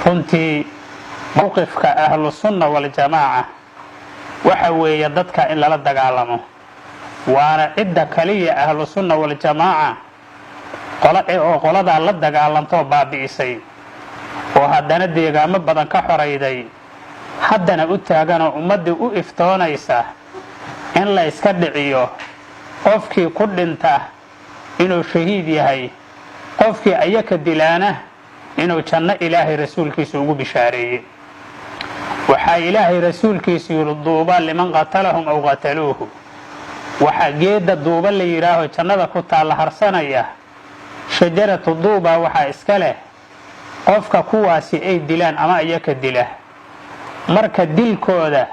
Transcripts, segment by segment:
runtii mowqifka ahlu sunna wal jamaaca waxa weeye dadka in lala dagaalamo waana cidda kaliya ahlu sunna wal jamaaca qolada la dagaalanto baabi'isay oo haddana deegaamo badan ka xorayday haddana u taaganoo ummadii u iftoonaysa in la iska dhiciyo qofkii ku dhinta inuu shahiid yahay qofkii ayaka dilaana inuu janno ilaahay rasuulkiisa ugu bishaareeyey waxaa ilaahay rasuulkiisa yidhi duuba liman qatalahum aw qataluuhu waxaa geedda duuba la yidhaaho jannada ku taalla harsanaya shajaratu duuba waxaa iska leh qofka kuwaasi ay dilaan ama ayaka dila marka dilkooda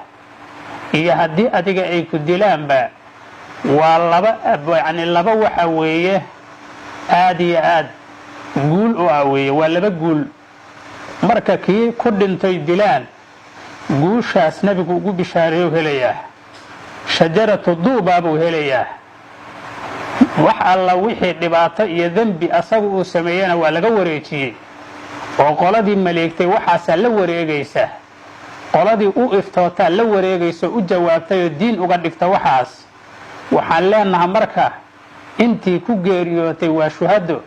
iyo haddii adiga ay ku dilaanba waa laba waxa weeye aad iyo aad guul u ah weeye waa laba guul marka kii ku dhintay dilaan guushaas nabigu ugu bishaareeyo helayaa shajaratu duuba buu helayaa wax alla wixii dhibaato iyo dembi asagu uu sameeyana waa laga wareejiyey oo qoladii maleegtay waxaasaa la wareegaysa qoladii u iftootaa la wareegayso u jawaabtay oo diin uga dhigta waxaas waxaan leenahay marka intii ku geeriyootay waa shuhado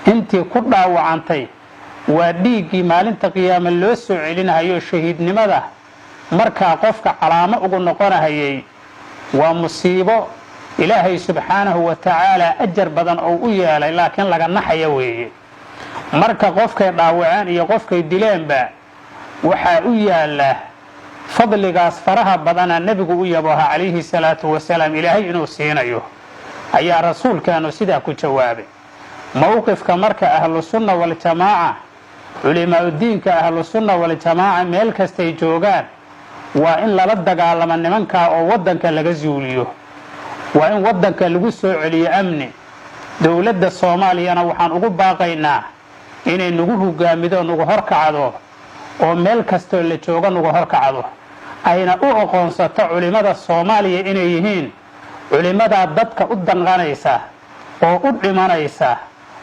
intii ku dhaawacantay waa dhiiggii maalinta qiyaama loo soo celinahayo shahiidnimada markaa qofka calaamo ugu noqonahayay waa musiibo ilaahay subxaanahu wa tacaala ajar badan oo u yeelay laakiin laga naxaya weeye marka qofkay dhaawaceen iyo qofkay dileenba waxaa u yaala fadligaas faraha badana nebigu u yabooha calayhi salaatu wasalaam ilaahay inuu siinayo ayaa rasuulkaanu sidaa ku jawaabay mowqifka marka ahlu sunna wal jamaaca culimaaudiinka ahlu sunna wal jamaaca meel kastay joogaan waa in lala dagaalamo nimankaa oo waddanka laga zuuliyo waa in waddanka lagu soo celiyo amni dowladda soomaaliyana waxaan ugu baaqaynaa inay nagu hogaamido nagu horkacdo oo meel kastoo la jooga nagu horkacdo ayna u aqoonsato culimmada soomaaliya inay yihiin culimmadaa dadka u danqanaysa oo u dhimanaysa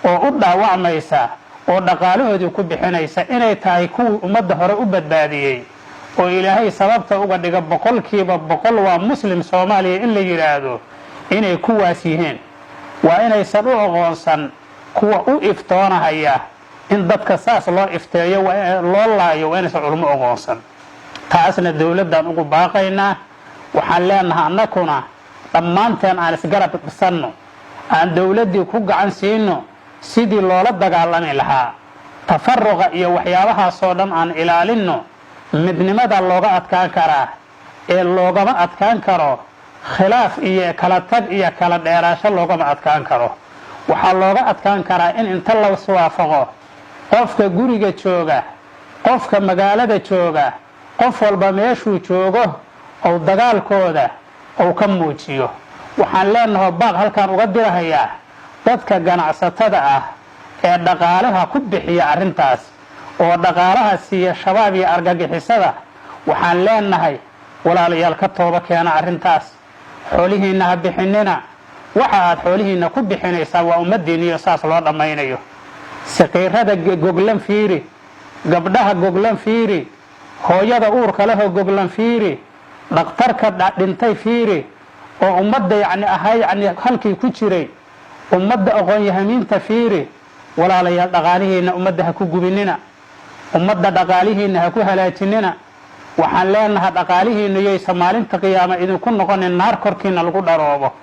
oo u dhaawacmaysa oo dhaqaalahoodii ku bixinaysa inay tahay kuwii ummadda hore u badbaadiyey oo ilaahay sababta uga dhiga 100% waa muslim soomaaliya in la yidhaahdo inay kuwaas yihiin waa inaysan u aqoonsan kuwa u iftoonahaya in dadka saas loo ifteeyo loo laayo waa inaysan culmo aqoonsan taasna dowladdan ugu baaqaynaa waxaan leenahay annakuna dhammaanteen aan isgarab dhisanno aan dowladdii ku gacan siino sidii loola dagaalami lahaa tafaruqa iyo waxyaabahaasoo dhan aan ilaalinno midnimada looga adkaan karaa ee loogama adkaan karo khilaaf iyo kala tag iyo kala dheeraasho loogama adkaan karo waxaa looga adkaan karaa in inta la iswaafaqo qofka guriga jooga qofka magaalada jooga qof walba meeshuu joogo oo dagaalkooda oo ka muujiyo waxaan leenahay baaq halkaan uga dirahayaa dadka ganacsatada ah ee dhaqaalaha ku bixiya arrintaas oo dhaqaalaha siiya shabaab iyo argagixisada waxaan leenahay walaalayaal ka tooba keena arrintaas xoolihiinna ha bixinina waxa aad xoolihiinna ku bixinaysaa waa ummaddiinniyo saas loo dhammaynayo saqiirada goglan fiiri gabdhaha goglan fiiri hooyada uurka lehoo goglan fiiri dhakhtarka dhintay fiiri oo ummadda halkii ku jiray ummadda aqoon-yahamiinta fiiri walaalayaal dhaqaalihiinna ummadda ha ku gubinina ummadda dhaqaalihiinna ha ku halaajinina waxaan leenahay dhaqaalihiinna yoysa maalinta qiyaama idinku noqonin naar korkiina lagu dharoobo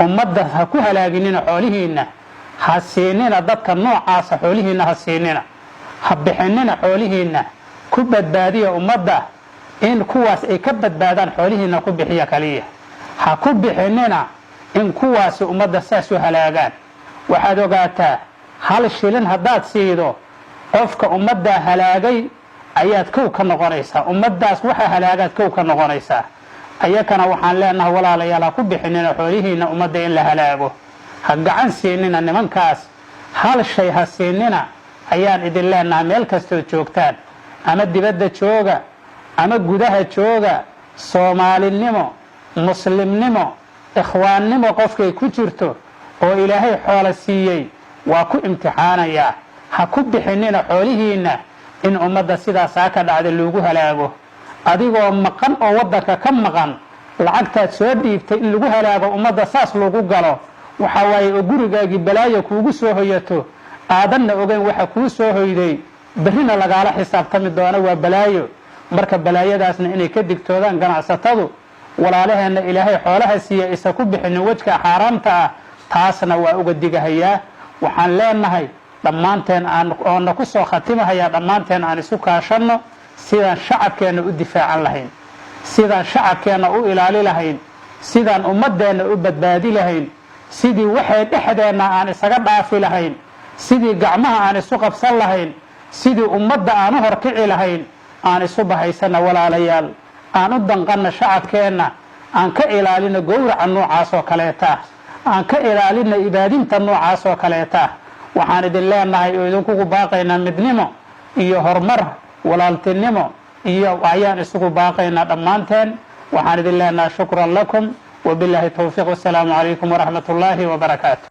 ummadda ha ku halaaginina xoolihiinna ha siinina dadka noocaasa xoolihiinna ha siinina ha bixinina xoolihiinna ku badbaadiya ummadda in kuwaas ay ka badbaadaan xoolihiinna ku bixiya kaliya ha ku bixinina in kuwaasi ummadda saas u halaagaan waxaad ogaataa hal shilin haddaad siido qofka ummaddaa halaagay ayaad kow ka noqonaysaa ummaddaas waxa halaagaad kow ka noqonaysaa ayakana waxaan leenahay walaalayaal ha ku bixinina xoolihiinna ummadda in la halaago ha gacan siinina nimankaas hal shay ha siinina ayaan idin leenahay meel kastoo joogtaan ama dibadda jooga ama gudaha jooga soomaalinimo muslimnimo ikhwaannimo qofkay ku jirto oo ilaahay xoolo siiyey waa ku imtixaanayaa ha ku bixinina xoolihiinna in ummadda sidaasaa ka dhacda loogu halaago adigoo maqan oo waddanka ka maqan lacagtaad soo dhiibtay in lagu halaago ummadda saas lagu galo waxa waaye oo gurigaagii balaayo kuugu soo hoyato aadanna ogeyn waxa kuu soo hoyday berrina lagaala xisaabtami doono waa balaayo marka balaayadaasna inay ka digtoodaan ganacsatadu walaalaheenna ilaahay xoolaha siiya isa ku bixinin wejka xaaraamta ah taasna waa uga digahayaa waxaan leenahay dhammaanteen oona ku soo khatimahayaa dhammaanteen aan isu kaashanno sidaan shacabkeenna u difaacan lahayn sidaan shacabkeenna u ilaali lahayn sidaan ummaddeenna u badbaadi lahayn sidii waxay dhexdeenna aan isaga dhaafi lahayn sidii gacmaha aan isu qabsan lahayn sidii ummadda aan u horkici lahayn aan isu bahaysanna walaalayaal aan u danqanna shacabkeenna aan ka ilaalino gowraca noocaas oo kaleeta aan ka ilaalino ibaadinta noocaas oo kaleeta waxaan idin leenahay oo idinkugu baaqaynaa midnimo iyo horumar walaaltinimo iyo ayaan isugu baaqaynaa dhammaanteen waxaan idin leenahay shukran lakum wabilaahi towfiiq wassalaamu calaykum waraxmat ullaahi wabarakaatu